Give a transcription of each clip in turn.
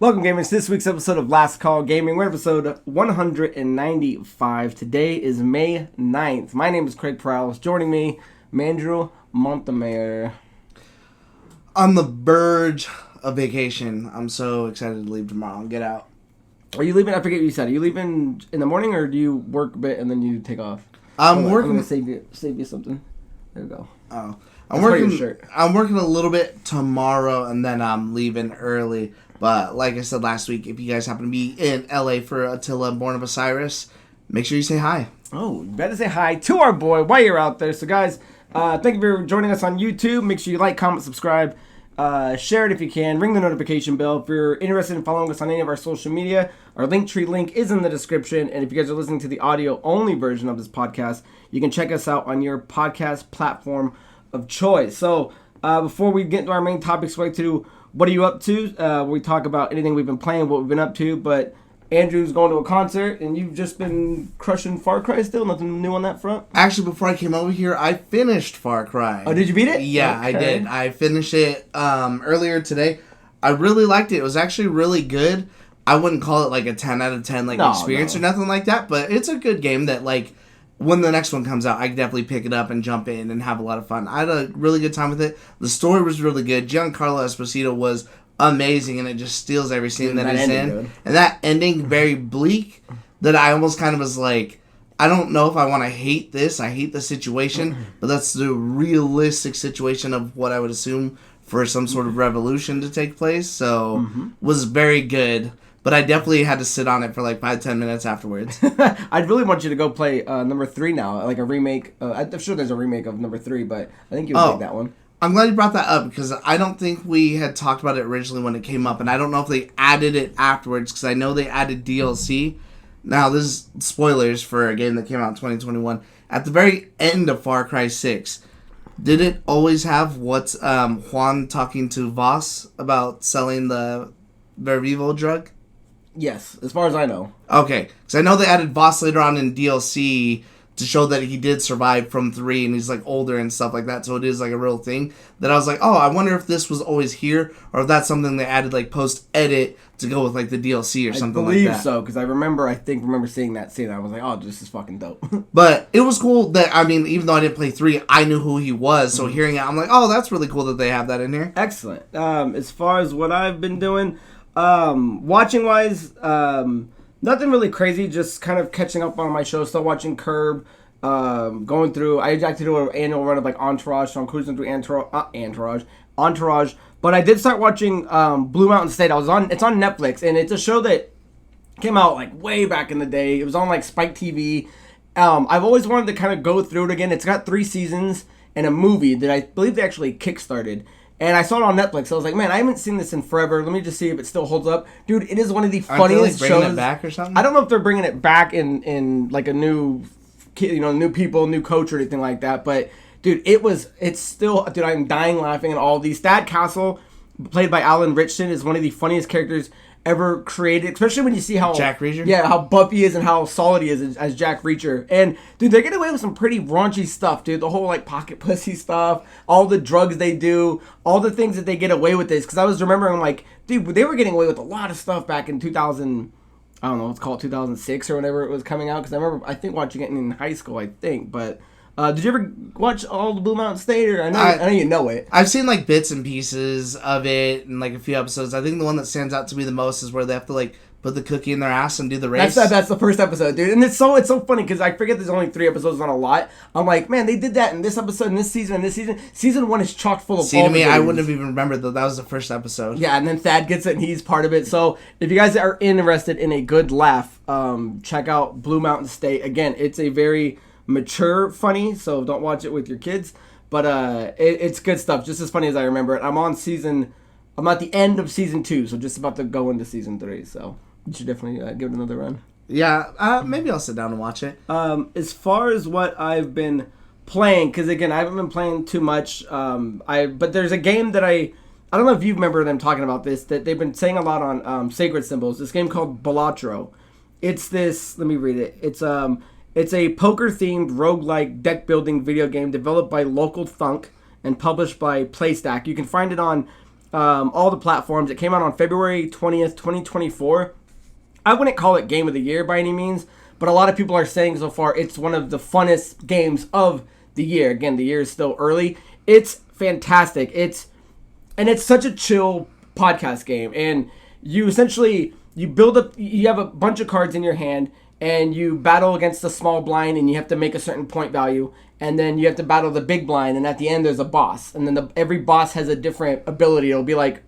Welcome, gamers, to this week's episode of Last Call Gaming. We're episode 195. Today is May 9th. My name is Craig Perales. Joining me, Mandrew Montemayor. On the verge of vacation. I'm so excited to leave tomorrow and get out. Are you leaving? I forget what you said. Are you leaving in the morning, or do you work a bit and then you take off? I'm working. I'm gonna save you something. There we go. Oh, I'm working a little bit tomorrow, and then I'm leaving early. But like I said last week, if you guys happen to be in LA for Attila Born of Osiris, make sure you say hi. Oh, you better say hi to our boy while you're out there. So guys, thank you for joining us on YouTube. Make sure you like, comment, subscribe, share it if you can. Ring the notification bell. If you're interested in following us on any of our social media, our Linktree link is in the description. And if you guys are listening to the audio-only version of this podcast, you can check us out on your podcast platform of choice. So before we get into our main topics, we'd like to do what are you up to? We talk about anything we've been playing, what we've been up to. But Andrew's going to a concert, and you've just been crushing Far Cry still? Nothing new on that front? Actually, before I came over here, I finished Far Cry. Oh, did you beat it? Yeah, okay. I did. I finished it earlier today. I really liked it. It was actually really good. I wouldn't call it like a 10 out of 10 experience or nothing like that, but it's a good game that when the next one comes out, I can definitely pick it up and jump in and have a lot of fun. I had a really good time with it. The story was really good. Giancarlo Esposito was amazing, and it just steals every scene that he's in. Good. And that ending, very bleak, that I almost kind of was like, I don't know if I want to hate this. I hate the situation, but that's the realistic situation of what I would assume for some sort of revolution to take place. So, was very good. But I definitely had to sit on it for 5-10 minutes afterwards. I'd really want you to go play number 3 now, like a remake. I'm sure there's a remake of number 3, but I think you would take that one. I'm glad you brought that up, because I don't think we had talked about it originally when it came up, and I don't know if they added it afterwards, because I know they added DLC. Now, this is spoilers for a game that came out in 2021. At the very end of Far Cry 6, did it always have what's Juan talking to Voss about selling the Vervivo drug? Yes, as far as I know. Okay, because I know they added Voss later on in DLC to show that he did survive from 3 and he's older and stuff like that, so it is a real thing. That I was like, oh, I wonder if this was always here, or if that's something they added post-edit to go with the DLC or something like that. I believe so, because I remember seeing that scene and I was like, oh, this is fucking dope. But it was cool that, even though I didn't play 3, I knew who he was, so hearing it, I'm like, oh, that's really cool that they have that in here. Excellent. As far as what I've been doing, watching wise, nothing really crazy, just kind of catching up on my show. Still watching Curb, going through, I actually do an annual run of Entourage, so I'm cruising through Entourage, but I did start watching Blue Mountain State. It's on Netflix, and it's a show that came out way back in the day. It was on Spike TV. I've always wanted to kind of go through it again. It's got 3 seasons and a movie that I believe they actually kickstarted. And I saw it on Netflix. I was like, man, I haven't seen this in forever. Let me just see if it still holds up. Dude, it is one of the funniest shows. Bringing it back or something? I don't know if they're bringing it back in a new, new people, new coach or anything like that. But, dude, it's still, dude, I'm dying laughing at all these. Thad Castle, played by Alan Ritchson, is one of the funniest characters ever created, especially when you see how Jack Reacher? Yeah, how buff he is and how solid he is as Jack Reacher. And dude, they get away with some pretty raunchy stuff, dude. The whole pocket pussy stuff, all the drugs they do, all the things that they get away with this. Because I was remembering dude, they were getting away with a lot of stuff back in 2000. I don't know, let's call it 2006 or whenever it was coming out. Because I think watching it in high school, I think, but. Did you ever watch all the Blue Mountain State? Or I know you know it. I've seen bits and pieces of it and a few episodes. I think the one that stands out to me the most is where they have to put the cookie in their ass and do the race. That's the first episode, dude. And it's so funny because I forget there's only 3 episodes on a lot. I'm like, man, they did that in this episode, in this season, and this season. Season 1 is chock full of all the I wouldn't have even remembered that was the first episode. Yeah, and then Thad gets it and he's part of it. So if you guys are interested in a good laugh, check out Blue Mountain State. Again, it's a very mature funny, so don't watch it with your kids, but it's good stuff, just as funny as I remember it. I'm at the end of season 2, so just about to go into season 3, so you should definitely give it another run. Yeah, maybe I'll sit down and watch it. As far as what I've been playing, because again, I haven't been playing too much, but there's a game that I don't know if you remember them talking about this, that they've been saying a lot on Sacred Symbols, this game called Balatro. It's this, let me read it, it's a poker-themed roguelike deck-building video game developed by Local Thunk and published by PlayStack. You can find it on all the platforms. It came out on February 20th, 2024. I wouldn't call it Game of the Year by any means, but a lot of people are saying so far it's one of the funnest games of the year. Again, the year is still early. It's fantastic. It's such a chill podcast game, and you essentially you have a bunch of cards in your hand, and you battle against a small blind, and you have to make a certain point value, and then you have to battle the big blind, and at the end there's a boss, and then every boss has a different ability. It'll be like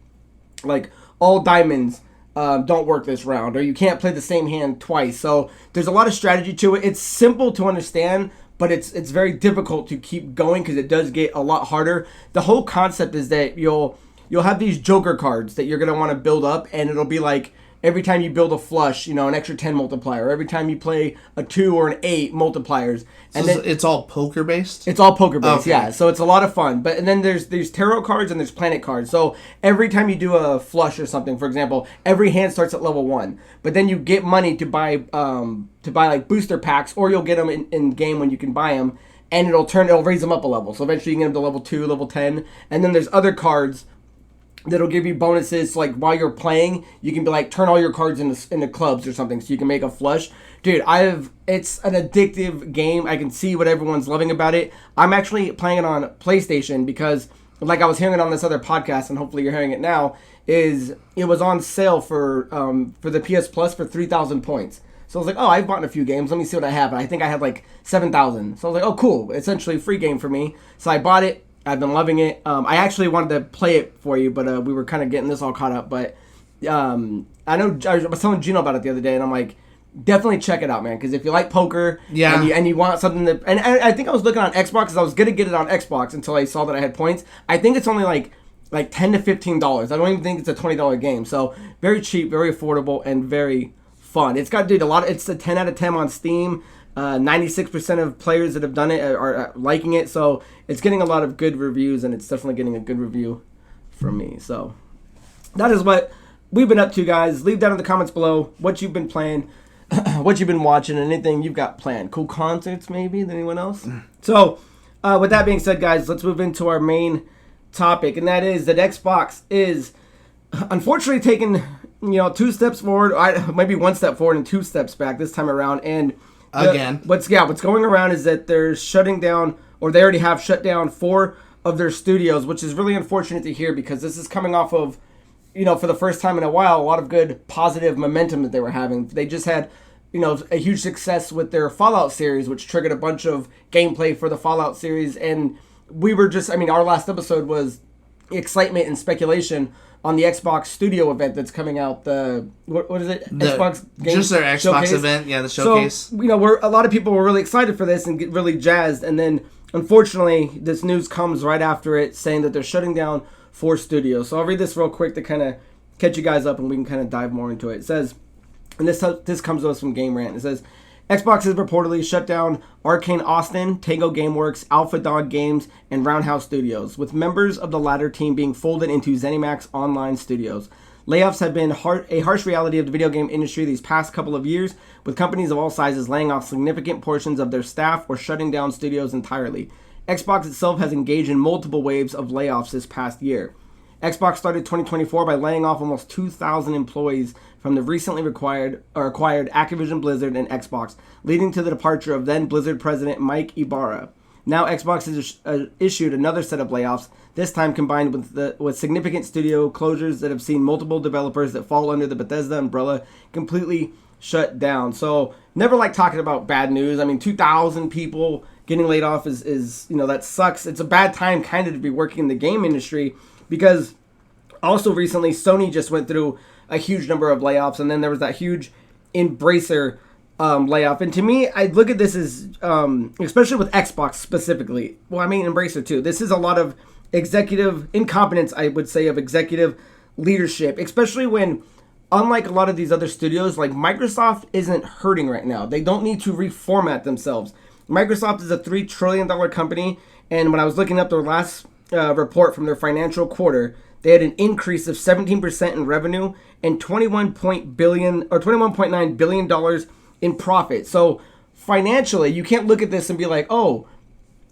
all diamonds don't work this round, or you can't play the same hand twice. So there's a lot of strategy to it. It's simple to understand, but it's very difficult to keep going because it does get a lot harder. The whole concept is that you'll have these joker cards that you're going to want to build up, and it'll be like every time you build a flush, an extra 10 multiplier. Every time you play a 2 or an 8 multipliers. And so then, it's all poker based? It's all poker based, okay. Yeah. So it's a lot of fun. And then there's tarot cards and there's planet cards. So every time you do a flush or something, for example, every hand starts at level 1. But then you get money to buy like booster packs, or you'll get them in game when you can buy them, and it'll raise them up a level. So eventually you can get them to level 2, level 10. And then there's other cards that'll give you bonuses, like while you're playing, you can be like, turn all your cards into clubs or something, so you can make a flush. Dude, it's an addictive game. I can see what everyone's loving about it. I'm actually playing it on PlayStation because, like I was hearing it on this other podcast, and hopefully you're hearing it now, it was on sale for the PS Plus for 3,000 points. So I was like, oh, I've bought a few games. Let me see what I have. And I think I had like 7,000. So I was like, oh, cool. Essentially a free game for me. So I bought it. I've been loving it. I actually wanted to play it for you, but we were kind of getting this all caught up. But I know I was telling Geno about it the other day, and I'm like, definitely check it out, man. Because if you like poker, yeah, and you want something that, and I think I was looking on Xbox because I was gonna get it on Xbox until I saw that I had points. I think it's only like $10 to $15. I don't even think it's a $20 game. So very cheap, very affordable, and very fun. It's got it's a 10 out of 10 on Steam. 96% of players that have done it are liking it, so it's getting a lot of good reviews, and it's definitely getting a good review from me. So that is what we've been up to, guys. Leave down in the comments below what you've been playing, what you've been watching, and anything you've got planned. Cool concerts, maybe, than anyone else. So with that being said, guys, let's move into our main topic, and that is that Xbox is unfortunately taking 2 steps forward, maybe 1 step forward and 2 steps back this time around, and what's going around is that they're shutting down, or they already have shut down 4 of their studios, which is really unfortunate to hear because this is coming off of, for the first time in a while, a lot of good positive momentum that they were having. They just had, a huge success with their Fallout series, which triggered a bunch of gameplay for the Fallout series. And we were our last episode was excitement and speculation on the Xbox Studio event that's coming out. What is it? Xbox Game Just their Xbox Showcase. Event, yeah, the showcase. So, a lot of people were really excited for this and get really jazzed, and then unfortunately this news comes right after it saying that they're shutting down 4 studios. So I'll read this real quick to kind of catch you guys up, and we can kind of dive more into it. It says, and this comes to us from Game Rant. It says, Xbox has reportedly shut down Arcane Austin, Tango Gameworks, Alpha Dog Games, and Roundhouse Studios, with members of the latter team being folded into ZeniMax Online Studios. Layoffs have been a harsh reality of the video game industry these past couple of years, with companies of all sizes laying off significant portions of their staff or shutting down studios entirely. Xbox itself has engaged in multiple waves of layoffs this past year. Xbox started 2024 by laying off almost 2,000 employees from the recently acquired Activision Blizzard and Xbox, leading to the departure of then Blizzard president Mike Ibarra. Now Xbox has issued another set of layoffs, this time combined with significant studio closures that have seen multiple developers that fall under the Bethesda umbrella completely shut down. So never like talking about bad news. 2,000 people getting laid off is that sucks. It's a bad time kind of to be working in the game industry, because also recently Sony just went through a huge number of layoffs, and then there was that huge Embracer layoff. And to me, I look at this as, especially with Xbox specifically, Embracer too, this is a lot of executive incompetence, I would say, of executive leadership, especially when, unlike a lot of these other studios, like Microsoft isn't hurting right now. They don't need to reformat themselves. Microsoft is a $3 trillion company, and when I was looking up their last report from their financial quarter, they had an increase of 17% in revenue and $21.9 billion in profit. So financially, you can't look at this and be like, oh,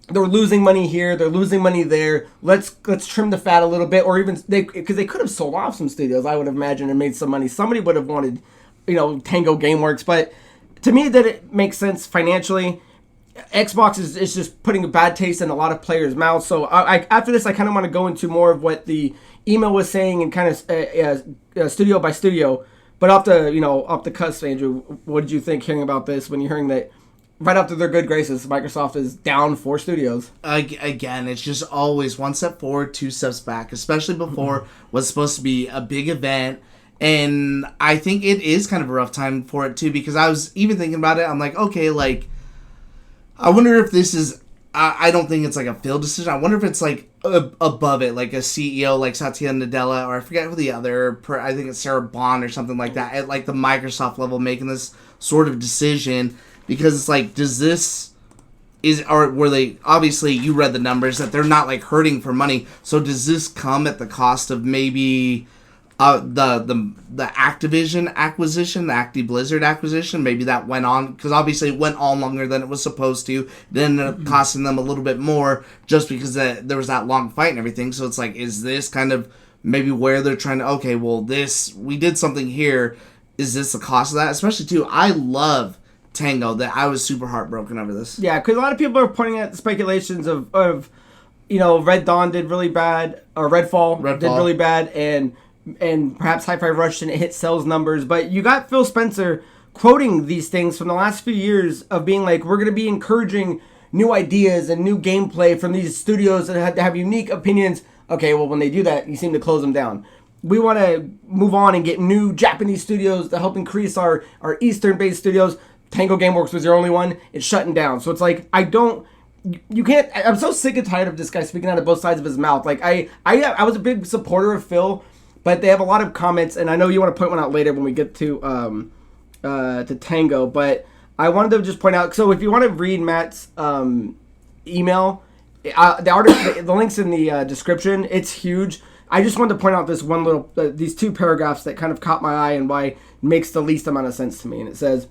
they're losing money here, they're losing money there. Let's trim the fat a little bit, or even because they could have sold off some studios, I would imagine, and made some money. Somebody would have wanted, Tango GameWorks, but to me, that it makes sense financially. Xbox is just putting a bad taste in a lot of players' mouths. So after this, I kind of want to go into more of what the email was saying and kind of studio by studio. But off the cusp, Andrew, what did you think hearing about this when you're hearing that right after their good graces, Microsoft is down 4 studios? Again, it's just always one step forward, 2 steps back, especially before what's supposed to be a big event. And I think it is kind of a rough time for it, too, because I was even thinking about it. I'm like, okay, I wonder if this is... I don't think it's like a field decision. I wonder if it's like above it, like a CEO like Satya Nadella, or I forget who the other... I think it's Sarah Bond or something like that, at like the Microsoft level making this sort of decision. Because it's like, does this... were they... Obviously, you read the numbers, that they're not like hurting for money. So does this come at the cost of maybe... the Activision acquisition, the Acti Blizzard acquisition, maybe that went on, because obviously it went on longer than it was supposed to. It ended up costing them a little bit more just because there was that long fight and everything. So it's like, is this kind of maybe where they're trying to, okay, well, we did something here. Is this the cost of that? Especially, too, I love Tango, that I was super heartbroken over this. Yeah, because a lot of people are pointing at speculations of Red Dawn did really bad, or Redfall did really bad, and perhaps Hi-Fi Rush didn't hit sales numbers, but you got Phil Spencer quoting these things from the last few years of being like, we're going to be encouraging new ideas and new gameplay from these studios that have unique opinions. Okay, well, when they do that, you seem to close them down. We want to move on and get new Japanese studios to help increase our Eastern-based studios. Tango GameWorks was your only one. It's shutting down. So it's like, you can't... I'm so sick and tired of this guy speaking out of both sides of his mouth. Like, I was a big supporter of Phil, but they have a lot of comments, and I know you want to point one out later when we get to Tango, but I wanted to just point out, so if you want to read Matt's email, the link's in the description. It's huge. I just wanted to point out this one little, these 2 paragraphs that kind of caught my eye and why it makes the least amount of sense to me. And it says,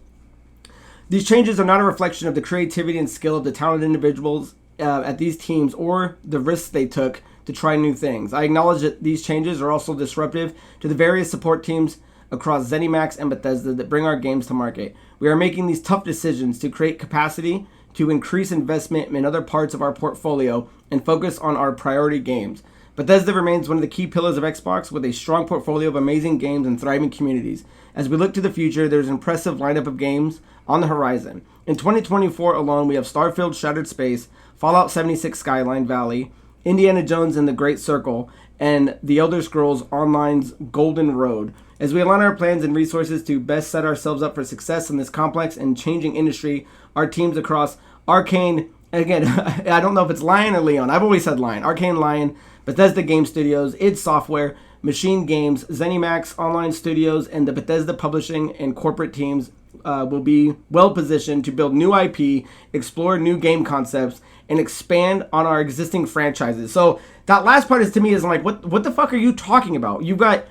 these changes are not a reflection of the creativity and skill of the talented individuals at these teams or the risks they took to try new things. I acknowledge that these changes are also disruptive to the various support teams across ZeniMax and Bethesda that bring our games to market. We are making these tough decisions to create capacity, to increase investment in other parts of our portfolio, and focus on our priority games. Bethesda remains one of the key pillars of Xbox, with a strong portfolio of amazing games and thriving communities. As we look to the future, there's an impressive lineup of games on the horizon. In 2024 alone, we have Starfield Shattered Space, Fallout 76 Skyline Valley, Indiana Jones and the Great Circle, and The Elder Scrolls Online's Golden Road. As we align our plans and resources to best set ourselves up for success in this complex and changing industry, our teams across Arcane, again, I don't know if it's Lion or Leon, I've always said Lion, Arcane Lion, Bethesda Game Studios, id Software, Machine Games, ZeniMax Online Studios, and the Bethesda Publishing and corporate teams will be well positioned to build new IP, explore new game concepts, and expand on our existing franchises. So that last part is, to me, is like, what the fuck are you talking about? You've got,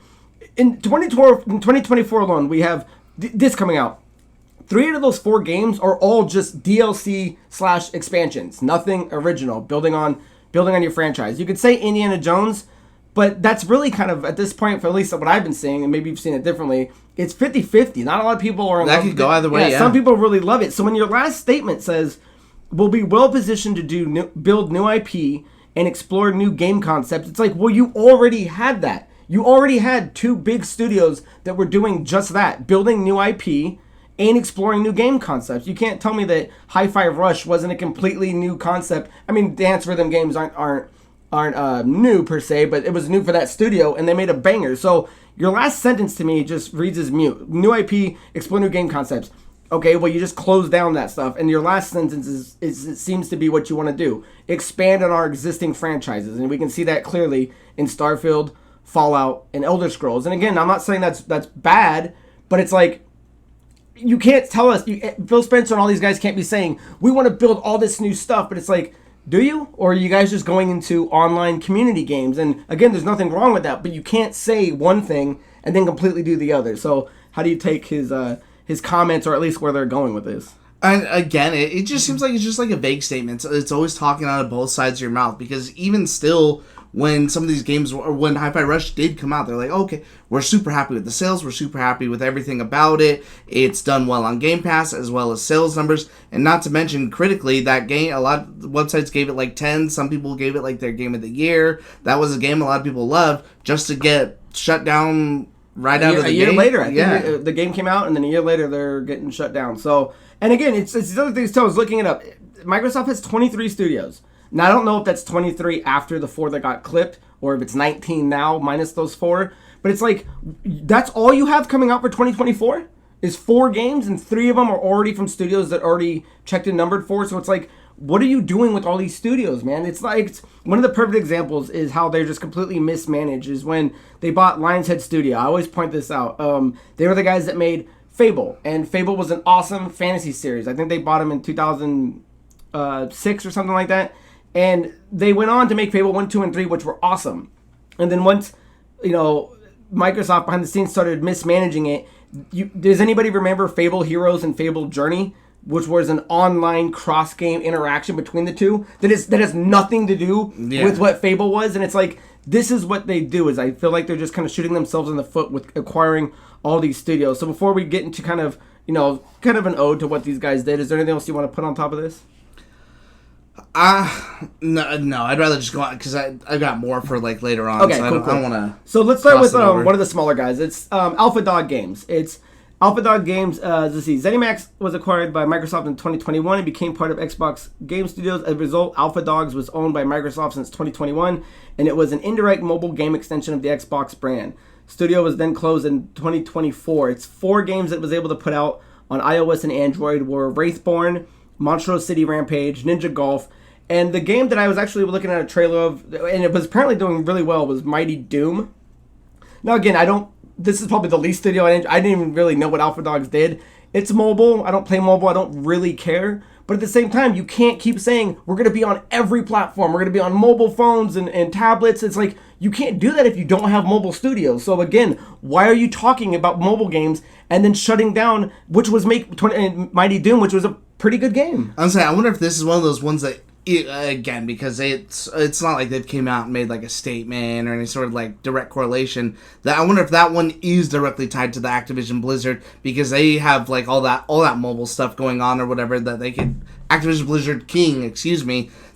in 2024 alone, we have this coming out. 3 out of those 4 games are all just DLC/expansions. Nothing original, building on your franchise. You could say Indiana Jones, but that's really kind of, at this point, for at least what I've been seeing, and maybe you've seen it differently, it's 50-50. Not a lot of people are in love with it. That could go either way, yeah. Some people really love it. So when your last statement says, we'll be well positioned to build new IP and explore new game concepts, it's like, well, you already had that. You already had 2 big studios that were doing just that, building new IP and exploring new game concepts. You can't tell me that Hi-Fi Rush wasn't a completely new concept. I mean, dance rhythm games aren't new per se, but it was new for that studio, and they made a banger. So your last sentence to me just reads as mute. New IP, explore new game concepts. Okay, well, you just close down that stuff, and your last sentence is it seems to be what you want to do. Expand on our existing franchises, and we can see that clearly in Starfield, Fallout, and Elder Scrolls. And again, I'm not saying that's bad, but it's like, you can't tell us, Phil Spencer and all these guys can't be saying, we want to build all this new stuff, but it's like, do you? Or are you guys just going into online community games? And again, there's nothing wrong with that, but you can't say one thing and then completely do the other. So how do you take his comments, or at least where they're going with this? And again, it just seems like it's just like a vague statement. It's always talking out of both sides of your mouth, because even still, when some of these games, or when Hi-Fi Rush did come out, they're like, okay, we're super happy with the sales, we're super happy with everything about it. It's done well on Game Pass, as well as sales numbers, and not to mention, critically, that game, a lot of websites gave it like 10, some people gave it like their game of the year. That was a game a lot of people loved, just to get shut down right out of the game. A year later, I think the game came out, and then a year later, they're getting shut down. So, and again, it's the other things too. I was looking it up. Microsoft has 23 studios. Now, I don't know if that's 23 after the 4 that got clipped, or if it's 19 now minus those 4. But it's like, that's all you have coming out for 2024 is 4 games, and 3 of them are already from studios that already checked and numbered for. So it's like, what are you doing with all these studios, man? It's like, one of the perfect examples is how they're just completely mismanaged is when they bought Lionshead Studio. I always point this out. They were the guys that made Fable, and Fable was an awesome fantasy series. I think they bought them in 2006 or something like that. And they went on to make Fable 1, 2, and 3, which were awesome. And then once, Microsoft behind the scenes started mismanaging it, does anybody remember Fable Heroes and Fable Journey, which was an online cross-game interaction between the two? That has nothing to do with what Fable was. And it's like, this is what they do, is I feel like they're just kind of shooting themselves in the foot with acquiring all these studios. So before we get into kind of an ode to what these guys did, is there anything else you want to put on top of this? No, I'd rather just go on, because I got more for like later on. Okay, so cool, I don't want to. So let's start with one of the smaller guys. It's Alpha Dog Games. It's Alpha Dog Games. Let's see. ZeniMax was acquired by Microsoft in 2021 and became part of Xbox Game Studios. As a result, Alpha Dogs was owned by Microsoft since 2021, and it was an indirect mobile game extension of the Xbox brand. Studio was then closed in 2024. It's 4 games that it was able to put out on iOS and Android were Wraithborn, Montrose City Rampage, Ninja Golf, and the game that I was actually looking at a trailer of, and it was apparently doing really well, was Mighty Doom. Now again, this is probably the least studio I didn't even really know what Alpha Dogs did. It's mobile. I don't play mobile. I don't really care. But at the same time, you can't keep saying, we're going to be on every platform. We're going to be on mobile phones and tablets. It's like, you can't do that if you don't have mobile studios. So again, why are you talking about mobile games and then shutting down, which was Mighty Doom, which was a pretty good game? I'm saying, I wonder if this is one of those ones that, again, because it's not like they've came out and made like a statement or any sort of like direct correlation, that I wonder if that one is directly tied to the Activision Blizzard, because they have like all that mobile stuff going on or whatever, that they could, Activision Blizzard King,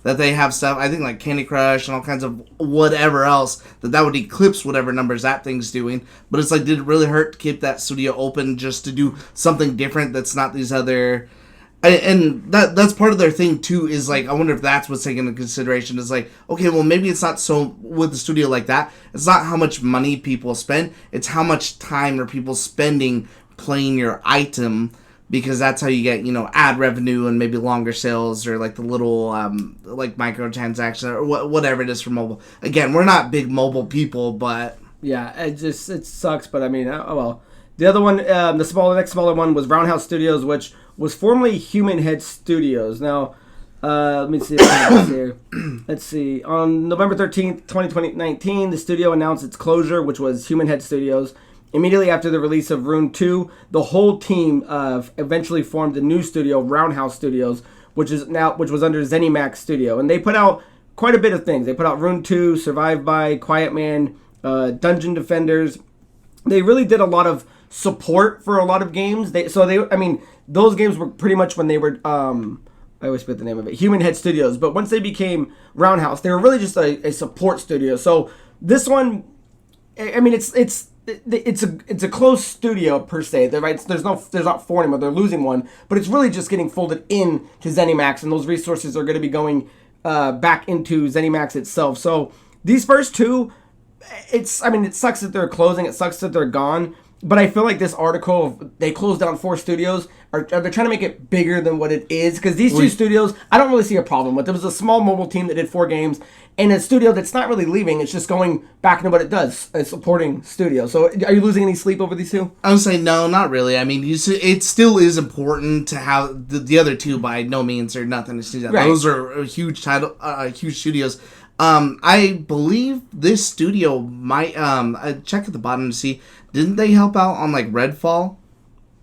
that they have stuff, I think like Candy Crush and all kinds of whatever else, that would eclipse whatever numbers that thing's doing. But it's like, did it really hurt to keep that studio open just to do something different that's not these other... And that's part of their thing too, is like, I wonder if that's what's taken into consideration, is like, okay, well, maybe it's not so, with the studio like that, it's not how much money people spend, it's how much time are people spending playing your item, because that's how you get, ad revenue and maybe longer sales, or like the little, like microtransactions, or whatever it is for mobile. Again, we're not big mobile people, but... Yeah, it sucks, but I mean, oh well. The other one, the next smaller one was Roundhouse Studios, which was formerly Human Head Studios. Now, let me see here. Let's see. On November 13th, 2019, the studio announced its closure, which was Human Head Studios. Immediately after the release of Rune 2, the whole team eventually formed a new studio, Roundhouse Studios, which was under ZeniMax Studio. And they put out quite a bit of things. They put out Rune 2, Survive By, Quiet Man, Dungeon Defenders. They really did a lot of support for a lot of games. Those games were pretty much when they were, I always forget the name of it, Human Head Studios. But once they became Roundhouse, they were really just a support studio. So this one, I mean, it's a closed studio per se. There's not 4 anymore. They're losing one, but it's really just getting folded in to ZeniMax, and those resources are going to be going back into ZeniMax itself. So these first 2, it sucks that they're closing. It sucks that they're gone. But I feel like this article, they closed down 4 studios, they're trying to make it bigger than what it is. Because these 2 studios, I don't really see a problem with. There was a small mobile team that did 4 games, and a studio that's not really leaving. It's just going back into what it does, a supporting studio. So are you losing any sleep over these 2? I would say no, not really. I mean, it still is important to have the other 2. By no means are nothing to see that. Right. Those are huge huge studios. I believe this studio might, check at the bottom to see, didn't they help out on like Redfall?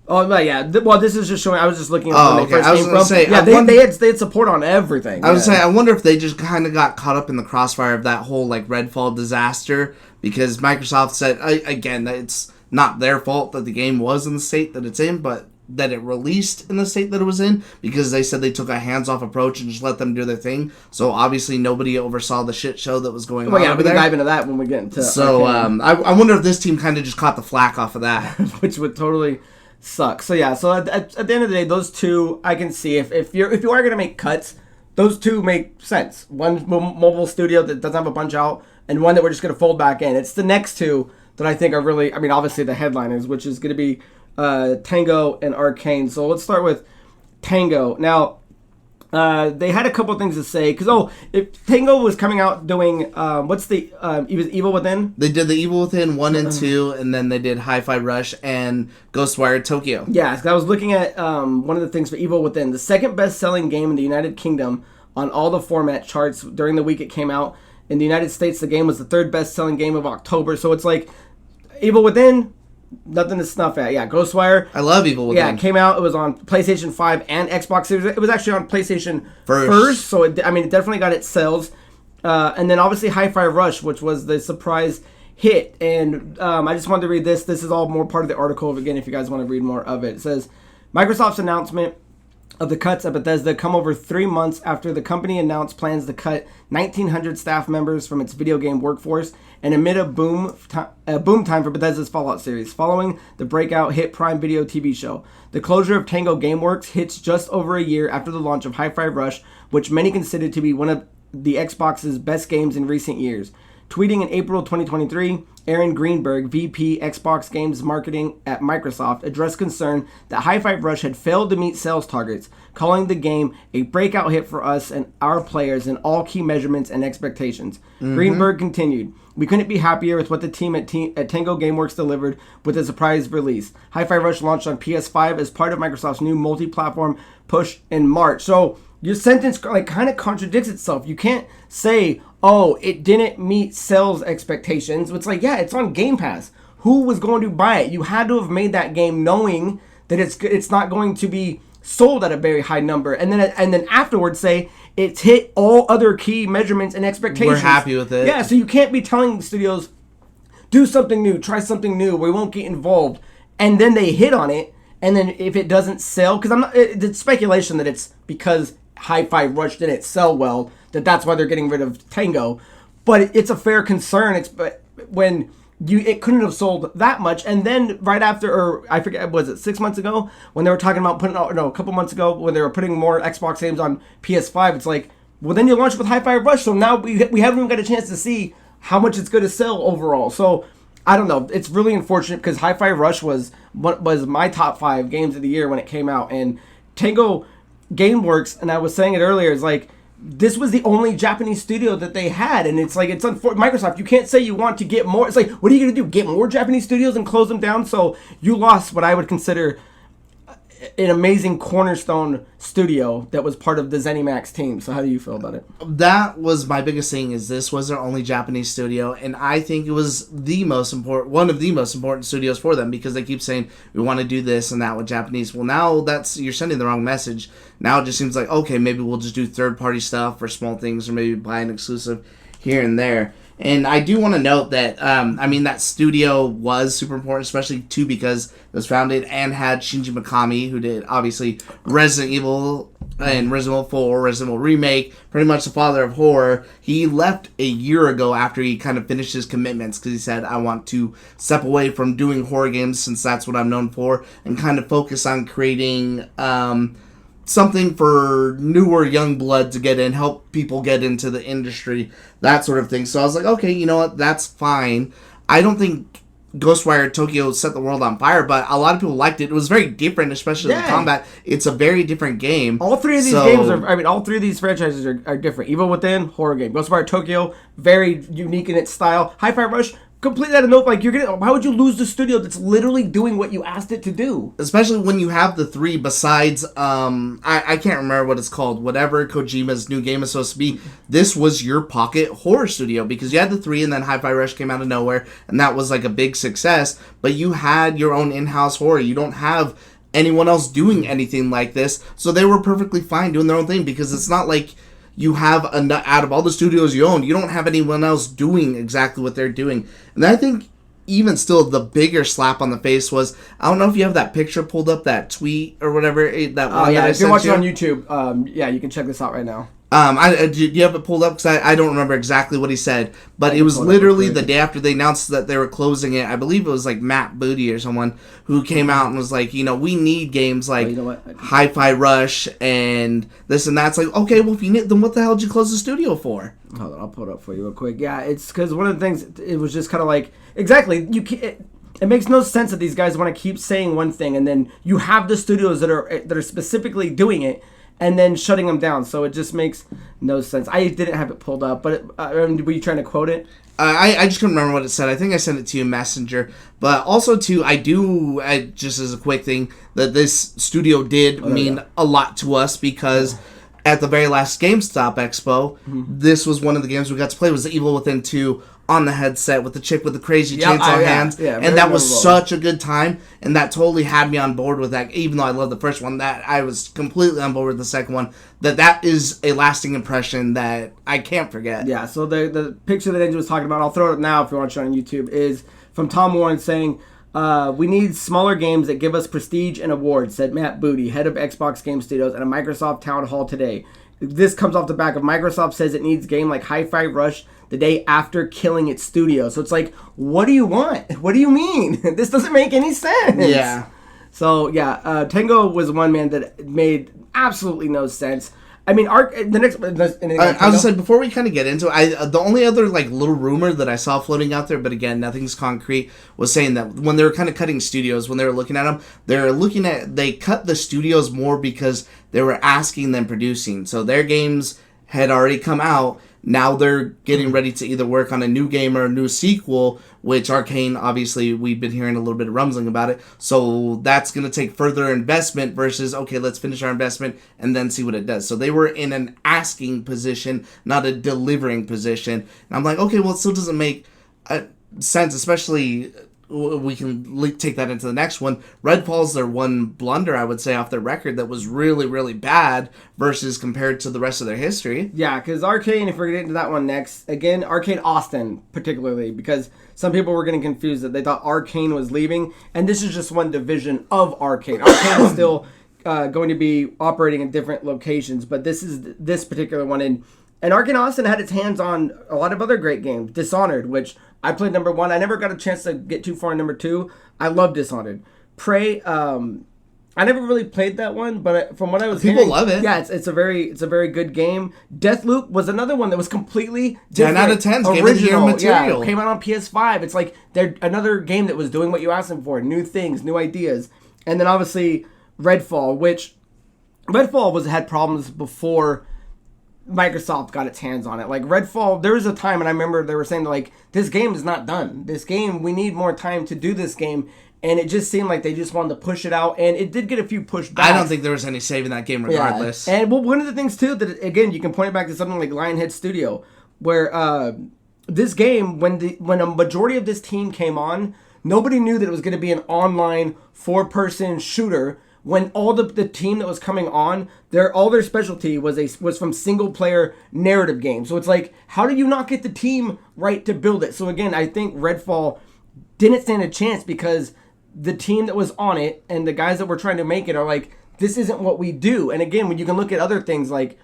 Oh, no, yeah. Well, this is just showing. I was just looking at Oh, when okay. they first I was came gonna from. say, Yeah, they had support on everything. I was saying, I wonder if they just kind of got caught up in the crossfire of that whole like Redfall disaster, because Microsoft said again that it's not their fault that the game was in the state that it's in, but that it released in the state that it was in, because they said they took a hands-off approach and just let them do their thing. So obviously nobody oversaw the shit show that was going on. Yeah, we can dive into that when we get into. So I wonder if this team kind of just caught the flack off of that, which would totally suck. So yeah, so at the end of the day, those two I can see if you are gonna make cuts, those two make sense. One mobile studio that doesn't have a bunch out, and one that we're just gonna fold back in. It's the next two that I think are really. I mean, obviously the headliners, which is gonna be Tango and Arcane. So let's start with Tango. Now, they had a couple things to say because if Tango was coming out doing it was Evil Within. They did the Evil Within 1 and 2, and then they did Hi-Fi Rush and Ghostwire Tokyo. Yeah, I was looking at one of the things for Evil Within, the second best-selling game in the United Kingdom on all the format charts during the week it came out. In the United States, the game was the third best-selling game of October. So it's like Evil Within. Nothing to snuff at. Yeah, Ghostwire. I love Evil Within. Yeah, it came out. It was on PlayStation 5 and Xbox Series. It was actually on PlayStation first, so it definitely got its sales. And then obviously Hi-Fi Rush, which was the surprise hit. And I just wanted to read this. This is all more part of the article. Again, if you guys want to read more of it. It says, Microsoft's announcement of the cuts at Bethesda come over 3 months after the company announced plans to cut 1,900 staff members from its video game workforce and amid a boom time for Bethesda's Fallout series, following the breakout hit Prime Video TV show. The closure of Tango Gameworks hits just over a year after the launch of Hi-Fi Rush, which many consider to be one of the Xbox's best games in recent years. Tweeting in April 2023, Aaron Greenberg, VP Xbox Games Marketing at Microsoft, addressed concern that Hi-Fi Rush had failed to meet sales targets, calling the game a breakout hit for us and our players in all key measurements and expectations. Mm-hmm. Greenberg continued, we couldn't be happier with what the team at Tango Gameworks delivered with a surprise release. Hi-Fi Rush launched on PS5 as part of Microsoft's new multi-platform push in March. So your sentence kind of contradicts itself. You can't say, it didn't meet sales expectations. It's like, yeah, it's on Game Pass. Who was going to buy it? You had to have made that game knowing that it's not going to be sold at a very high number, and then afterwards say it's hit all other key measurements and expectations. We're happy with it. Yeah, so you can't be telling studios, do something new, try something new, we won't get involved, and then they hit on it, and then if it doesn't sell, because it's speculation that it's because Hi-Fi Rush didn't sell well, that's why they're getting rid of Tango. But it's a fair concern. It couldn't have sold that much. And then right after, or I forget, was it 6 months ago when they were talking about a couple months ago when they were putting more Xbox games on PS5, it's like, well, then you launch with Hi-Fi Rush, so now we haven't even got a chance to see how much it's going to sell overall. So I don't know. It's really unfortunate because Hi-Fi Rush was my top 5 games of the year when it came out, and Tango Gameworks, and I was saying it earlier, is like, this was the only Japanese studio that they had, and it's like, it's Microsoft, you can't say you want to get more. It's like, what are you going to do, get more Japanese studios and close them down? So you lost what I would consider an amazing cornerstone studio that was part of the ZeniMax team. So how do you feel about it? That was my biggest thing, is this was their only Japanese studio, and I think it was one of the most important studios for them, because they keep saying, we want to do this and that with Japanese. Well, now you're sending the wrong message. Now it just seems like, okay, maybe we'll just do third-party stuff or small things, or maybe buy an exclusive here and there. And I do want to note that, that studio was super important, especially, too, because it was founded and had Shinji Mikami, who did, obviously, Resident Evil and Resident Evil 4, Resident Evil Remake, pretty much the father of horror. He left a year ago after he kind of finished his commitments, because he said, I want to step away from doing horror games, since that's what I'm known for, and kind of focus on creating something for newer young blood to get in, help people get into the industry, that sort of thing. So I was like, okay, you know what, that's fine. I don't think Ghostwire Tokyo set the world on fire, but a lot of people liked it. It was very different, especially the combat. It's a very different game. All three of these games all three of these franchises are different. Evil Within, horror game. Ghostwire Tokyo, very unique in its style. Hi-Fi Rush, completely out of note. Like, why would you lose the studio that's literally doing what you asked it to do? Especially when you have the three besides, I can't remember what it's called. Whatever Kojima's new game is supposed to be. This was your pocket horror studio, because you had the three, and then Hi-Fi Rush came out of nowhere, and that was like a big success. But you had your own in-house horror. You don't have anyone else doing anything like this. So they were perfectly fine doing their own thing, because it's not like you have out of all the studios you own, you don't have anyone else doing exactly what they're doing. And I think even still, the bigger slap on the face was, I don't know if you have that picture pulled up, that tweet or whatever. That one that I if you're watching you. on YouTube, you can check this out right now. Do you have it pulled up? Because I don't remember exactly what he said, but it was literally the day after they announced that they were closing it. I believe it was like Matt Booty or someone who came out and was like, we need games like Hi-Fi Rush and this and that. It's like, okay, well, if you need, then what the hell did you close the studio for? Hold on, I'll pull it up for you real quick. Yeah, it's because one of the things, it was just kind of like, exactly, it makes no sense that these guys want to keep saying one thing, and then you have the studios that are specifically doing it, and then shutting them down. So it just makes no sense. I didn't have it pulled up, but were you trying to quote it? I just couldn't remember what it said. I think I sent it to you in Messenger. But also, too, just as a quick thing, that this studio did mean a lot to us, because at the very last GameStop Expo, this was one of the games we got to play, was Evil Within 2 on the headset with the chick with the crazy chainsaw hands. Yeah, and that was such a good time, and that totally had me on board with that. Even though I loved the first one, that I was completely on board with the second one. That is a lasting impression that I can't forget. Yeah, so the picture that Andrew was talking about, I'll throw it up now if you want to watch it on YouTube, is from Tom Warren saying, we need smaller games that give us prestige and awards, said Matt Booty, head of Xbox Game Studios, at a Microsoft town hall today. This comes off the back of Microsoft says it needs a game like Hi-Fi Rush the day after killing its studio. So it's like, what do you want? What do you mean? This doesn't make any sense. Yeah. So, Tango was one, man, that made absolutely no sense. I mean, I was gonna say, before we kind of get into it, the only other little rumor that I saw floating out there, but again, nothing's concrete, was saying that when they were kind of cutting studios, when they were looking at them, they cut the studios more because they were asking them producing. So their games had already come out. Now they're getting ready to either work on a new game or a new sequel, which Arcane, obviously, we've been hearing a little bit of rumbling about it. So that's going to take further investment versus, okay, let's finish our investment and then see what it does. So they were in an asking position, not a delivering position. And I'm like, okay, well, it still doesn't make sense, especially we can take that into the next one. Redfall's their one blunder, I would say, off their record that was really, really bad versus compared to the rest of their history. Yeah, because Arcane, if we're getting into that one next, again, Arcane Austin, particularly, because some people were getting confused that they thought Arcane was leaving, and this is just one division of Arcane. Arcane is still going to be operating in different locations, but this is this particular one. And Arcane Austin had its hands on a lot of other great games. Dishonored, which I played number 1. I never got a chance to get too far in number 2. I love Dishonored. Prey, I never really played that one, but from what I was hearing, people love it. Yeah, it's a very good game. Deathloop was another one that was completely different. 10 out of 10. Original material. Yeah, came out on PS5. It's like they're another game that was doing what you asked them for, new things, new ideas. And then obviously Redfall, which Redfall had problems before Microsoft got its hands on it. Like Redfall, there was a time, and I remember they were saying like, this game is not done. This game, we need more time to do this game. And it just seemed like they just wanted to push it out, and it did get a few pushbacks. I don't think there was any saving that game regardless. Yeah. And well, one of the things too that again you can point it back to something like Lionhead Studio, where this game, when a majority of this team came on, nobody knew that it was going to be an online 4-person shooter. When all the team that was coming on, all their specialty was from single player narrative games. So it's like, how do you not get the team right to build it? So again, I think Redfall didn't stand a chance because the team that was on it and the guys that were trying to make it are like, this isn't what we do. And again, when you can look at other things like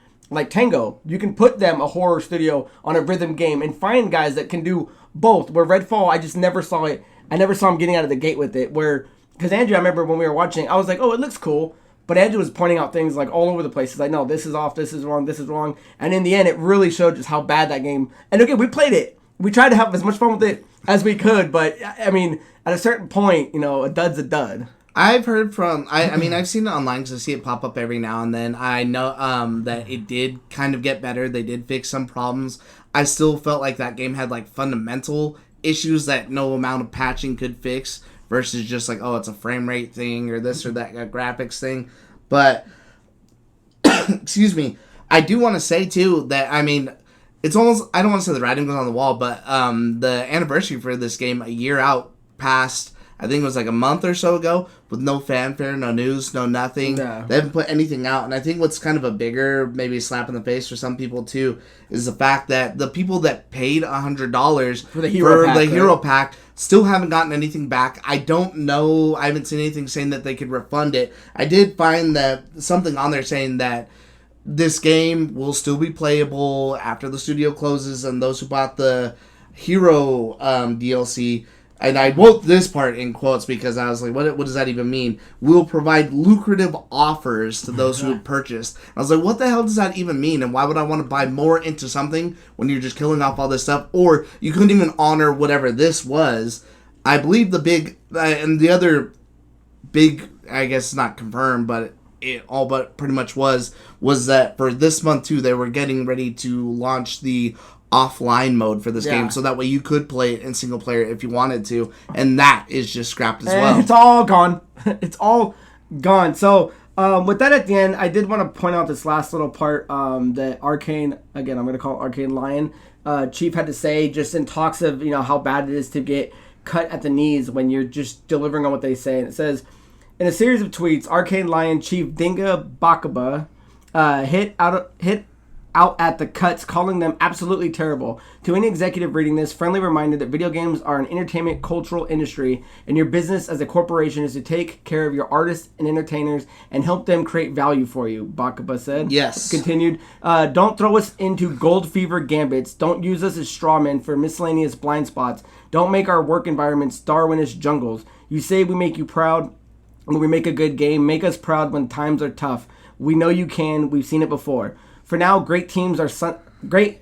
Tango, you can put them, a horror studio, on a rhythm game and find guys that can do both. Where Redfall, I just never saw it. I never saw him getting out of the gate with it. Because Andrew, I remember when we were watching, I was like, oh, it looks cool. But Andrew was pointing out things like all over the place. He's like, no, this is off, this is wrong, this is wrong. And in the end, it really showed just how bad that game. And again, we played it. We tried to have as much fun with it as we could. But, I mean, at a certain point, a dud's a dud. I've heard from, I've seen it online because I see it pop up every now and then. I know that it did kind of get better. They did fix some problems. I still felt like that game had fundamental issues that no amount of patching could fix. Versus just it's a frame rate thing or this or that graphics thing. But, excuse me, I do want to say, too, that, it's almost, I don't want to say the writing was on the wall, but the anniversary for this game, a year out, passed, I think it was like a month or so ago, with no fanfare, no news, no nothing. No. They haven't put anything out. And I think what's kind of a bigger, maybe slap in the face for some people too, is the fact that the people that paid $100 for the hero pack still haven't gotten anything back. I don't know. I haven't seen anything saying that they could refund it. I did find that something on there saying that this game will still be playable after the studio closes, and those who bought the Hero DLC, and I wrote this part in quotes because I was like, what does that even mean? Will provide lucrative offers to those who have purchased. I was like, what the hell does that even mean? And why would I want to buy more into something when you're just killing off all this stuff? Or you couldn't even honor whatever this was. I believe the big, and the other big, I guess not confirmed, but it all but pretty much was that for this month too, they were getting ready to launch the offline mode for this game, so that way you could play it in single player if you wanted to, and that is just scrapped as well. It's all gone. It's all gone. So with that at the end, I did want to point out this last little part that Arcane, again, I'm going to call it Arcane Lion, Chief had to say, just in talks of how bad it is to get cut at the knees when you're just delivering on what they say. And it says, in a series of tweets, Arcane Lion Chief Dinga Bakaba hit out at the cuts, calling them absolutely terrible. To any executive reading this, friendly reminder that video games are an entertainment cultural industry, and your business as a corporation is to take care of your artists and entertainers and help them create value for you, Bakaba said. Yes. Continued, don't throw us into gold fever gambits. Don't use us as strawmen for miscellaneous blind spots. Don't make our work environments Darwinish jungles. You say we make you proud when we make a good game. Make us proud when times are tough. We know you can. We've seen it before. For now, great teams are sunsetting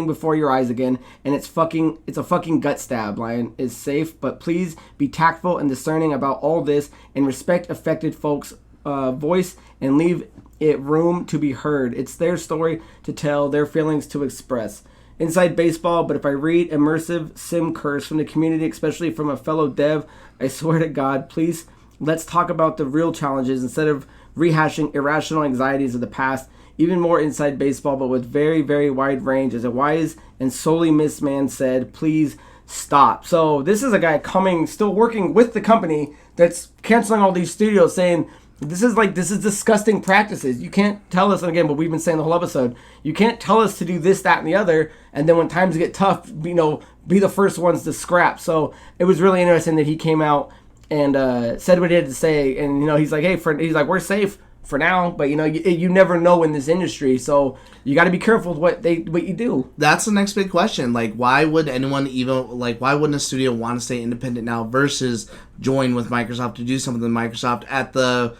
before your eyes again, and it's a fucking gut stab. Lion is safe, but please be tactful and discerning about all this, and respect affected folks' voice, and leave it room to be heard. It's their story to tell, their feelings to express. Inside baseball, but if I read immersive sim curse from the community, especially from a fellow dev, I swear to God, please let's talk about the real challenges instead of rehashing irrational anxieties of the past. Even more inside baseball, but with very, very wide range. As a wise and solely missed man said, please stop. So this is a guy still working with the company that's canceling all these studios, saying this is disgusting practices. You can't tell us, and again, what we've been saying the whole episode, you can't tell us to do this, that, and the other, and then when times get tough, be the first ones to scrap. So it was really interesting that he came out and said what he had to say, and he's like, hey, he's like, we're safe for now, but you never know in this industry, so you got to be careful with what you do. That's the next big question. Like, why would anyone why wouldn't a studio want to stay independent now versus join with Microsoft to do something with Microsoft at the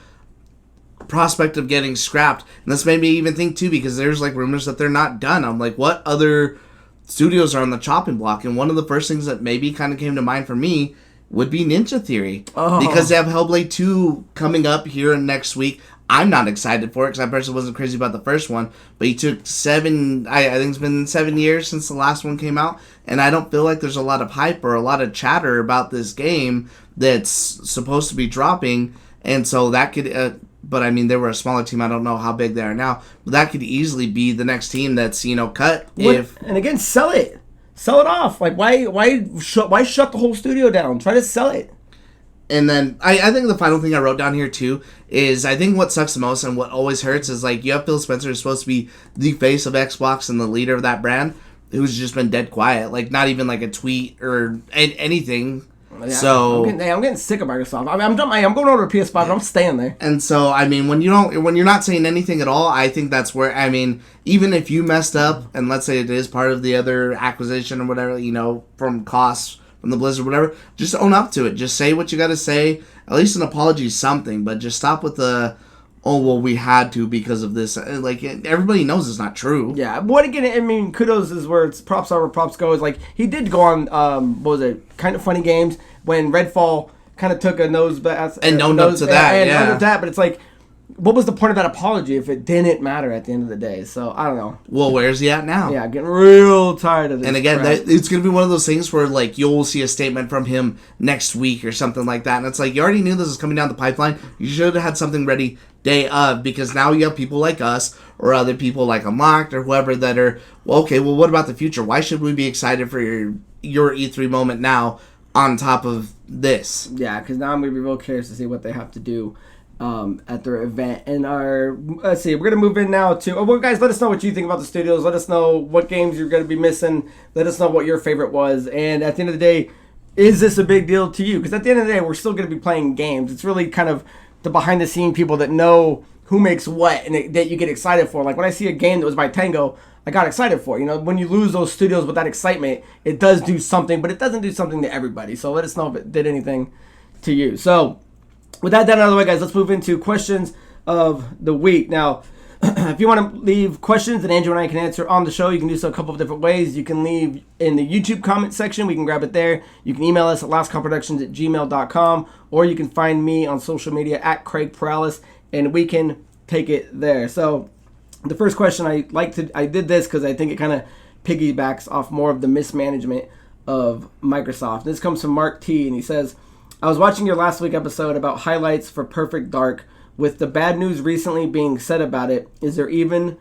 prospect of getting scrapped? And this made me even think too, because there's rumors that they're not done. I'm like, what other studios are on the chopping block? And one of the first things that maybe kind of came to mind for me would be Ninja Theory. Because they have Hellblade 2 coming up here next week. I'm not excited for it because I personally wasn't crazy about the first one. But you took I think it's been 7 years since the last one came out. And I don't feel like there's a lot of hype or a lot of chatter about this game that's supposed to be dropping. And so that could... but I mean, they were a smaller team. I don't know how big they are now. But that could easily be the next team that's, cut. And again, sell it. Sell it off. Like, why shut the whole studio down? Try to sell it. And then I think the final thing I wrote down here too is I think what sucks the most and what always hurts is you have Phil Spencer who's supposed to be the face of Xbox and the leader of that brand who's just been dead quiet. Not even a tweet or anything. Yeah, so I'm getting sick of Microsoft. I'm going over to PS5, but I'm staying there. And so I mean, when you're not saying anything at all, I think that's where even if you messed up and let's say it is part of the other acquisition or whatever, from costs from the Blizzard, whatever, just own up to it. Just say what you got to say. At least an apology, something. But just stop with the we had to because of this. Everybody knows it's not true. Yeah, but again, kudos is where it's props are where props go. Is he did go on, what was it, Kind of Funny Games when Redfall kind of took a nose bath and owned up to that. And owned up to that, but it's what was the point of that apology if it didn't matter at the end of the day? So, I don't know. Well, where's he at now? Yeah, getting real tired of this. And again, it's going to be one of those things where, you'll see a statement from him next week or something like that. And it's you already knew this was coming down the pipeline. You should have had something ready day of, because now you have people like us or other people like Unlocked or whoever that are, what about the future? Why should we be excited for your E3 moment now? on top of this. Yeah, because now I'm going to be real curious to see what they have to do at their event. And let's see, we're going to move in now to, well, guys, let us know what you think about the studios. Let us know what games you're going to be missing. Let us know what your favorite was. And at the end of the day, is this a big deal to you? Because at the end of the day, we're still going to be playing games. It's really kind of the behind-the-scene people that know who makes what and that you get excited for. Like when I see a game that was by Tango, I got excited for. When you lose those studios with that excitement, it does do something, but it doesn't do something to everybody. So let us know if it did anything to you. So with that done out of the way, guys, let's move into questions of the week. Now, if you want to leave questions that Andrew and I can answer on the show, you can do so a couple of different ways. You can leave in the YouTube comment section. We can grab it there. You can email us at lastcallproductions@gmail.com, or you can find me on social media at Craig Perales, and we can take it there. So the first question I did this because I think it kind of piggybacks off more of the mismanagement of Microsoft. This comes from Mark T, and he says, I was watching your last week episode about highlights for Perfect Dark. With the bad news recently being said about it, is there even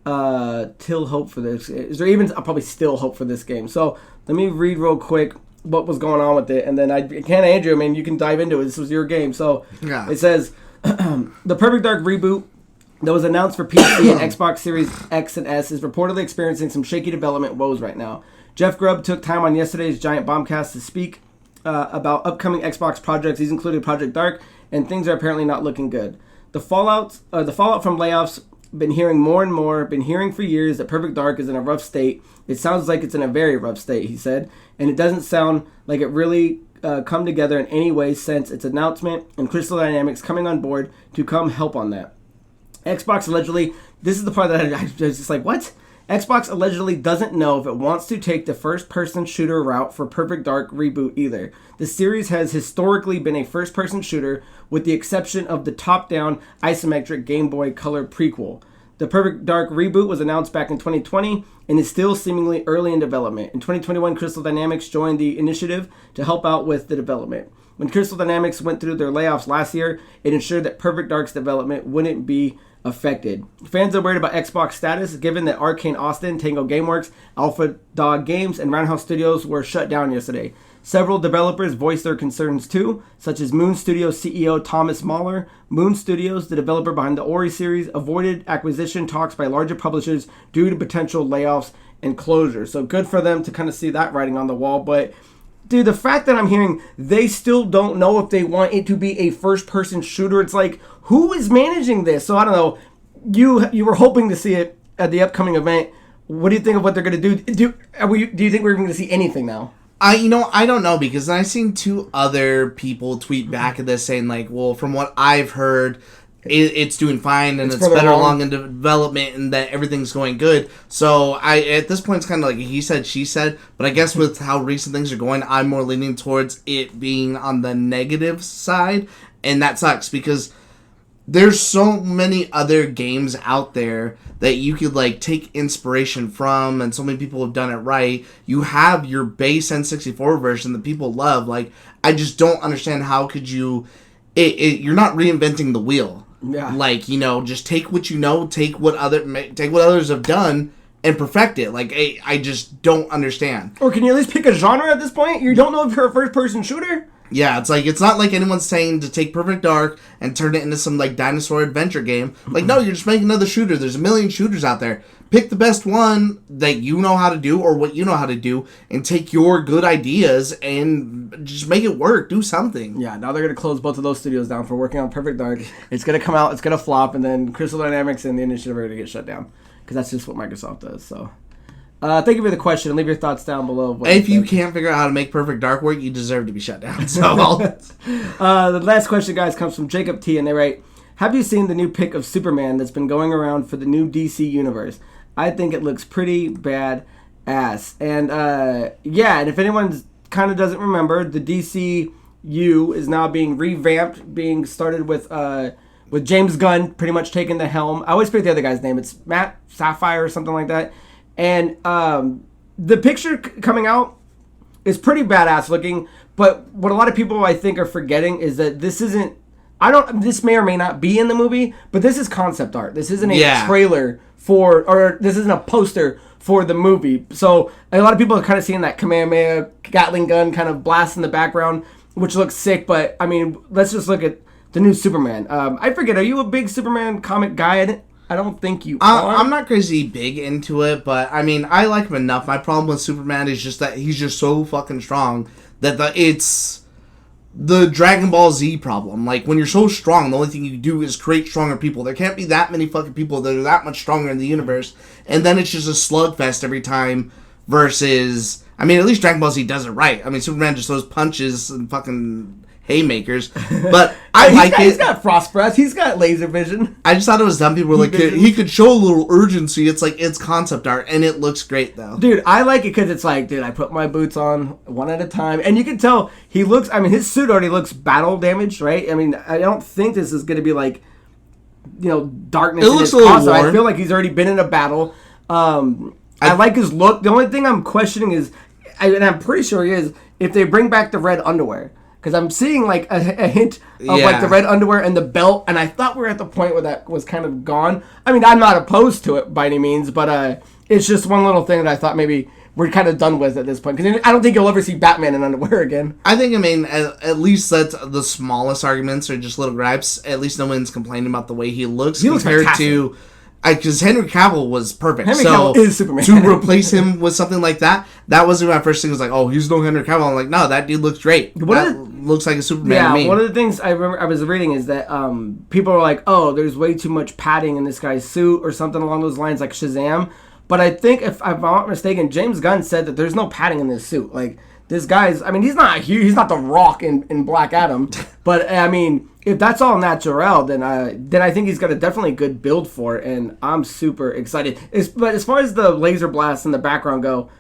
still hope for this? Is there even probably still hope for this game? So let me read real quick what was going on with it, and then Andrew, I mean, you can dive into it. This was your game. So yeah. It says, the Perfect Dark reboot that was announced for PC and Xbox Series X and S is reportedly experiencing some shaky development woes right now. Jeff Grubb took time on yesterday's Giant Bombcast to speak about upcoming Xbox projects. These included Project Dark, and things are apparently not looking good. The fallout from layoffs, been hearing more and more, been hearing for years that Perfect Dark is in a rough state. It sounds like it's in a very rough state, he said, and it doesn't sound like it really come together in any way since its announcement and Crystal Dynamics coming on board to come help on that. Xbox allegedly, this is the part that I was just like, what? Xbox allegedly doesn't know if it wants to take the first-person shooter route for Perfect Dark reboot either. The series has historically been a first-person shooter, with the exception of the top-down isometric Game Boy Color prequel. The Perfect Dark reboot was announced back in 2020 and is still seemingly early in development. In 2021, Crystal Dynamics joined the initiative to help out with the development. When Crystal Dynamics went through their layoffs last year, it ensured that Perfect Dark's development wouldn't be affected. Fans are worried about Xbox status given that Arcane Austin, Tango Gameworks, Alpha Dog Games, and Roundhouse Studios were shut down yesterday. Several developers voiced their concerns too, such as Moon Studios CEO Thomas Mahler. Moon Studios, the developer behind the Ori series, avoided acquisition talks by larger publishers due to potential layoffs and closure. So good for them to kind of see that writing on the wall. But dude, the fact that I'm hearing they still don't know if they want it to be a first-person shooter, it's like, who is managing this? So I don't know. You were hoping to see it at the upcoming event. What do you think of what they're going to do? Do you think we're going to see anything now? I don't know, because I've seen two other people tweet back at this saying, like, well, from what I've heard, it's doing fine and it's better along in development and that everything's going good. So at this point, it's kind of like he said, she said. But I guess with how recent things are going, I'm more leaning towards it being on the negative side. And that sucks because there's so many other games out there that you could like take inspiration from, and so many people have done it right. You have your base N64 version that people love. Like, I just don't understand how could you... you're not reinventing the wheel. Yeah. Like, just take what you know, take what others have done, and perfect it. Like, I just don't understand. Or can you at least pick a genre at this point? You don't know if you're a first-person shooter? Yeah, it's not like anyone's saying to take Perfect Dark and turn it into some, like, dinosaur adventure game. Like, no, you're just making another shooter. There's a million shooters out there. Pick the best one that you know how to do or what you know how to do and take your good ideas and just make it work. Do something. Yeah, now they're going to close both of those studios down for working on Perfect Dark. It's going to come out, it's going to flop, and then Crystal Dynamics and the initiative are going to get shut down. Because that's just what Microsoft does, so... thank you for the question. Leave your thoughts down below. If you can't figure out how to make Perfect Dark work, you deserve to be shut down. So, the last question, guys, comes from Jacob T, and they write, have you seen the new pic of Superman that's been going around for the new DC universe? I think it looks pretty bad ass. And, and if anyone kind of doesn't remember, the DCU is now being revamped, being started with James Gunn pretty much taking the helm. I always forget the other guy's name. It's Matt Sapphire or something like that. And the picture coming out is pretty badass looking, but what a lot of people I think are forgetting is that this isn't This may or may not be in the movie, but this is concept art. This isn't a trailer or this isn't a poster for the movie. So a lot of people are kind of seeing that Kamehameha Gatling gun kind of blast in the background, which looks sick. But I mean, let's just look at the new Superman. I forget. Are you a big Superman comic guy? I don't think you are. I'm not crazy big into it, but I mean, I like him enough. My problem with Superman is just that he's just so fucking strong that it's the Dragon Ball Z problem. Like, when you're so strong, the only thing you do is create stronger people. There can't be that many fucking people that are that much stronger in the universe. And then it's just a slugfest every time versus... I mean, at least Dragon Ball Z does it right. I mean, Superman just throws punches and fucking haymakers. But He's got frost breath. He's got laser vision. I just thought it was dumb. People were like, he could show a little urgency. It's like, it's concept art, and it looks great, though. Dude, I like it because it's like, dude, I put my boots on one at a time. And you can tell he looks, I mean, his suit already looks battle damaged, right? I mean, I don't think this is going to be like, darkness in his costume. I feel like he's already been in a battle. I like his look. The only thing I'm questioning is, and I'm pretty sure he is, if they bring back the red underwear. Because I'm seeing like a hint of like the red underwear and the belt, and I thought we were at the point where that was kind of gone. I mean, I'm not opposed to it by any means, but it's just one little thing that I thought maybe we're kind of done with at this point. Because I don't think you'll ever see Batman in underwear again. I think, I mean, at least that's the smallest arguments or just little gripes. At least no one's complaining about the way he looks compared to... Because Henry Cavill was perfect. Henry Cavill is Superman. To replace him with something like that wasn't my first thing. Was like, oh, he's no Henry Cavill. I'm like, no, that dude looks great. Looks like a Superman to me. One of the things I remember I was reading is that people are like, oh, there's way too much padding in this guy's suit or something along those lines, like Shazam. But I think, if I'm not mistaken, James Gunn said that there's no padding in this suit. Like, this guy's, I mean, he's not huge. He's not the Rock in Black Adam. But, I mean, if that's all natural, then I think he's got a definitely good build for it, and I'm super excited. But as far as the laser blasts in the background go,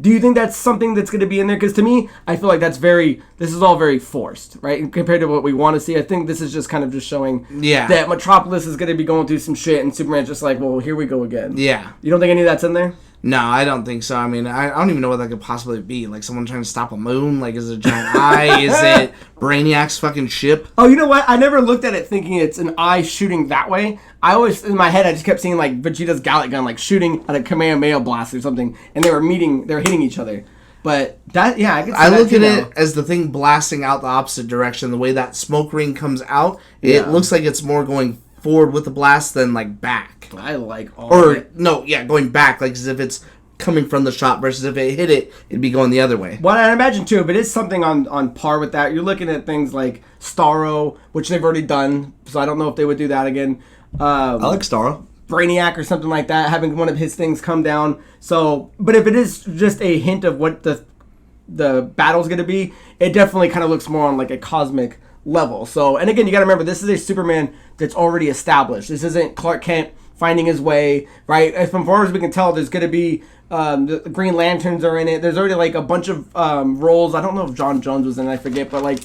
do you think that's something that's going to be in there? Because to me, I feel like this is all very forced, right? Compared to what we want to see. I think this is just kind of just showing that Metropolis is going to be going through some shit, and Superman's just like, well, here we go again. Yeah. You don't think any of that's in there? No, I don't think so. I mean, I don't even know what that could possibly be. Like, someone trying to stop a moon? Like, is it a giant eye? Is it Brainiac's fucking ship? Oh, you know what? I never looked at it thinking it's an eye shooting that way. I always, in my head, I just kept seeing, like, Vegeta's Gallic gun, like, shooting at a Kamehameha blast or something, and they were hitting each other. But that, yeah, I look at it as the thing blasting out the opposite direction. The way that smoke ring comes out, it looks like it's more going forward with the blast than, like, back. I like all of it. No, yeah, going back, like as if it's coming from the shot versus if it hit it, it'd be going the other way. Well, I imagine, too, if it is something on par with that, you're looking at things like Starro, which they've already done, so I don't know if they would do that again. I like Starro. Brainiac or something like that, having one of his things come down. So, but if it is just a hint of what the battle's going to be, it definitely kind of looks more on like a cosmic level. So, and again, you got to remember, this is a Superman that's already established. This isn't Clark Kent finding his way, right? As far as we can tell, there's going to be the Green Lanterns are in it. There's already like a bunch of roles. I don't know if John Jones was in it, I forget, but like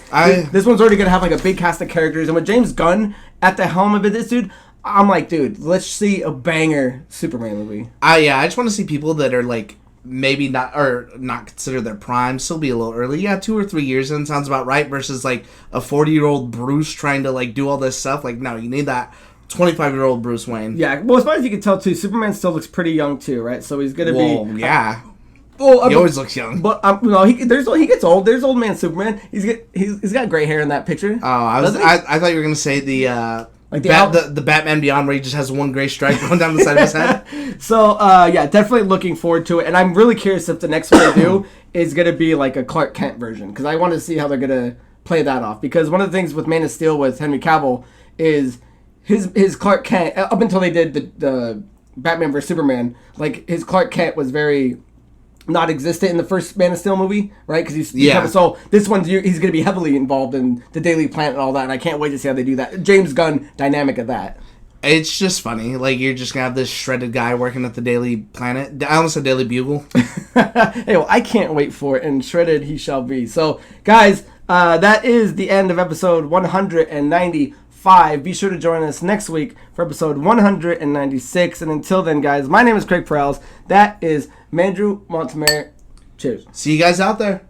this one's already going to have like a big cast of characters. And with James Gunn at the helm of it, this dude, I'm like, dude, let's see a banger Superman movie. I just want to see people that are like maybe not consider their prime, still be a little early. Yeah, 2 or 3 years in sounds about right versus like a 40-year-old Bruce trying to like do all this stuff. Like, no, you need that 25-year-old Bruce Wayne. Yeah, well, as far as you can tell, too, Superman still looks pretty young, too, right? So he's going to be... yeah. He always looks young. But, no, he gets old. There's old man Superman. He's got gray hair in that picture. Oh, I thought you were going to say the Batman Beyond, where he just has one gray stripe going down the side of his head. So, yeah, definitely looking forward to it. And I'm really curious if the next one they do is going to be like a Clark Kent version. Because I want to see how they're going to play that off. Because one of the things with Man of Steel with Henry Cavill is... His Clark Kent, up until they did the Batman vs. Superman, like, his Clark Kent was very not-existent in the first Man of Steel movie, right? Because so this one, he's going to be heavily involved in the Daily Planet and all that, and I can't wait to see how they do that. James Gunn dynamic of that. It's just funny. Like, you're just going to have this shredded guy working at the Daily Planet. I almost said Daily Bugle. Hey, well, I can't wait for it, and shredded he shall be. So, guys, that is the end of episode 195. Be sure to join us next week for episode 196. And until then, guys, my name is Craig Perales. That is Mandrew Montemare. Cheers. See you guys out there.